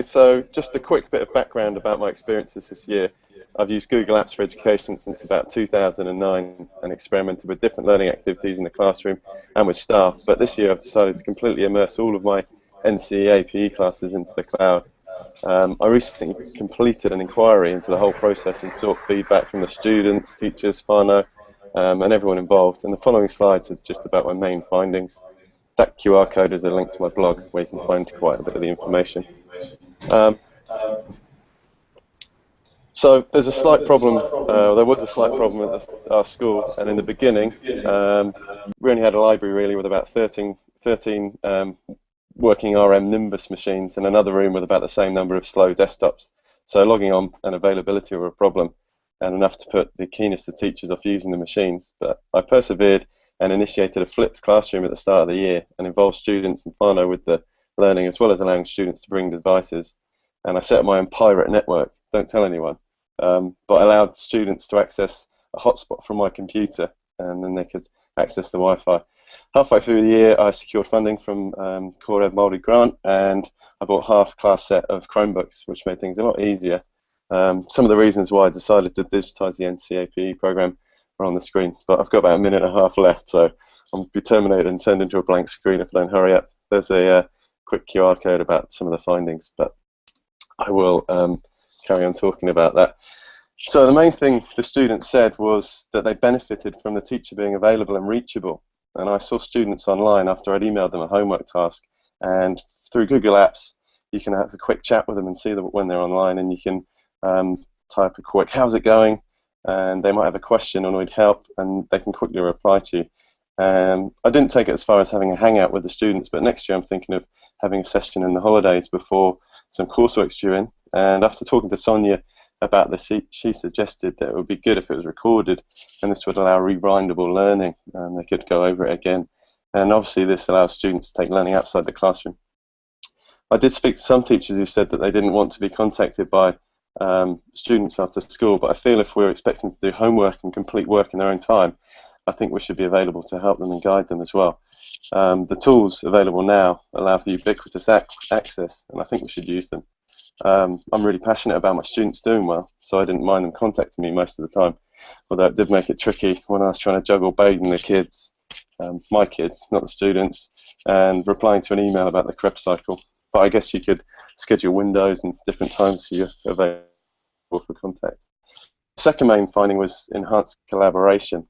So just a quick bit of background about my experiences this year. I've used Google Apps for Education since about 2009 and experimented with different learning activities in the classroom and with staff. But this year I've decided to completely immerse all of my NCEA PE classes into the cloud. I recently completed an inquiry into the whole process and sought feedback from the students, teachers, whānau, and everyone involved. And the following slides are just about my main findings. That QR code is a link to my blog where you can find quite a bit of the information. So there's a slight problem, there was a slight problem at our school, and in the beginning we only had a library really with about 13 working RM Nimbus machines and another room with about the same number of slow desktops. So logging on and availability were a problem, and enough to put the keenest of teachers off using the machines. But I persevered and initiated a flipped classroom at the start of the year and involved students and whānau with the learning, as well as allowing students to bring devices. And I set up my own pirate network, don't tell anyone, but allowed students to access a hotspot from my computer, and then they could access the Wi-Fi. Halfway through the year, I secured funding from Core Ed Māori Grant, and I bought half a class set of Chromebooks, which made things a lot easier. Some of the reasons why I decided to digitise the NCEA program are on the screen, but I've got about a minute and a half left, so I'll be terminated and turned into a blank screen if I don't hurry up. There's a quick QR code about some of the findings, but I will carry on talking about that. So the main thing the students said was that they benefited from the teacher being available and reachable. And I saw students online after I'd emailed them a homework task, and through Google Apps you can have a quick chat with them and see them when they're online, and you can type a quick "how's it going?" and they might have a question or need help, and they can quickly reply to you. I didn't take it as far as having a hangout with the students, but next year I'm thinking of having a session in the holidays before some coursework's due in. And after talking to Sonia about this, she suggested that it would be good if it was recorded, and this would allow rewindable learning, and they could go over it again. And obviously this allows students to take learning outside the classroom. I did speak to some teachers who said that they didn't want to be contacted by students after school, but I feel if we're expecting to do homework and complete work in their own time, I think we should be available to help them and guide them as well. The tools available now allow for ubiquitous access, and I think we should use them. I'm really passionate about my students doing well, so I didn't mind them contacting me most of the time, although it did make it tricky when I was trying to juggle bathing the kids, my kids, not the students, and replying to an email about the crep cycle. But I guess you could schedule windows and different times so you're available for contact. The second main finding was enhanced collaboration,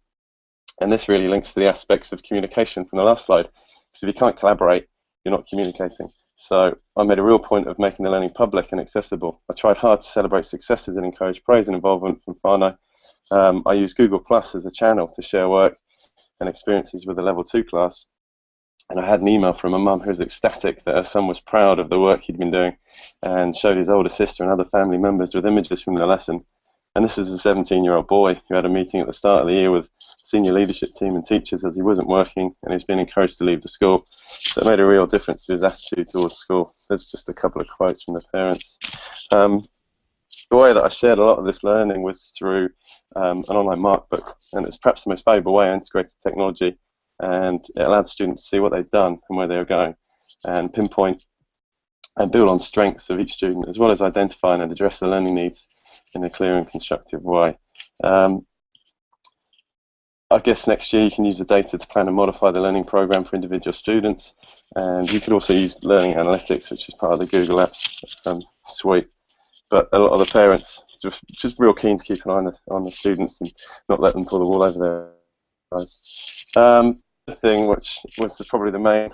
and this really links to the aspects of communication from the last slide, because if you can't collaborate, you're not communicating. So I made a real point of making the learning public and accessible. I tried hard to celebrate successes and encourage praise and involvement from whānau. I used Google Plus as a channel to share work and experiences with the Level 2 class. And I had an email from a mum who was ecstatic that her son was proud of the work he'd been doing, and showed his older sister and other family members with images from the lesson. And this is a 17-year-old boy who had a meeting at the start of the year with senior leadership team and teachers as he wasn't working, and he's been encouraged to leave the school. So it made a real difference to his attitude towards school. There's just a couple of quotes from the parents. The way that I shared a lot of this learning was through an online markbook, and it's perhaps the most valuable way I integrated technology, and it allowed students to see what they'd done and where they were going, and pinpoint and build on strengths of each student, as well as identify and address the learning needs in a clear and constructive way. I guess next year you can use the data to plan and modify the learning program for individual students, and you could also use learning analytics, which is part of the Google Apps suite. But a lot of the parents just real keen to keep an eye on the students and not let them pull the wool over their eyes. The thing which was probably the main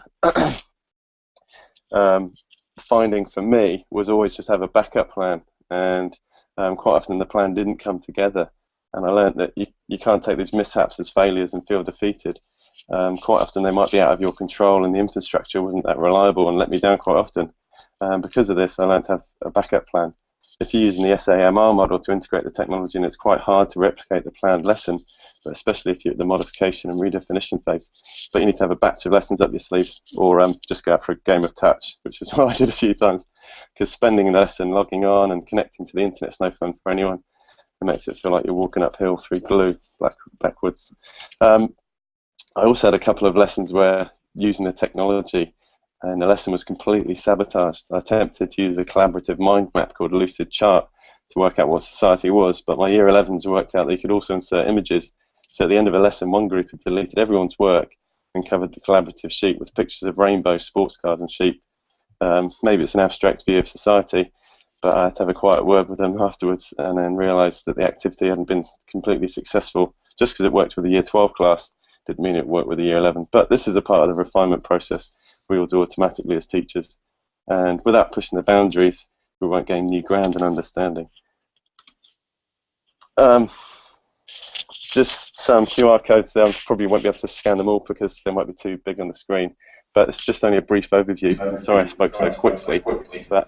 finding for me was always just have a backup plan, and quite often the plan didn't come together, and I learned that you can't take these mishaps as failures and feel defeated. Quite often they might be out of your control, and the infrastructure wasn't that reliable and let me down quite often. Because of this, I learned to have a backup plan. If you're using the SAMR model to integrate the technology, and it's quite hard to replicate the planned lesson, but especially if you're at the modification and redefinition phase. But you need to have a batch of lessons up your sleeve, or just go out for a game of touch, which is what I did a few times, because spending the lesson logging on and connecting to the internet is no fun for anyone. It makes it feel like you're walking uphill through glue backwards. I also had a couple of lessons where using the technology and the lesson was completely sabotaged. I attempted to use a collaborative mind map called Lucid Chart to work out what society was, but my Year 11s worked out that you could also insert images. So at the end of a lesson, one group had deleted everyone's work and covered the collaborative sheet with pictures of rainbow, sports cars and sheep. Maybe it's an abstract view of society, but I had to have a quiet word with them afterwards and then realised that the activity hadn't been completely successful. Just because it worked with a Year 12 class didn't mean it worked with a Year 11. But this is a part of the refinement process we all do automatically as teachers. And without pushing the boundaries, we won't gain new ground and understanding. Just some QR codes there. I probably won't be able to scan them all because they might be too big on the screen. But it's just only a brief overview. Sorry I spoke so quickly. But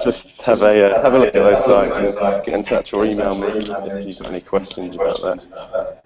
just have a look at those sites and get in touch or email me if you've got any questions about that.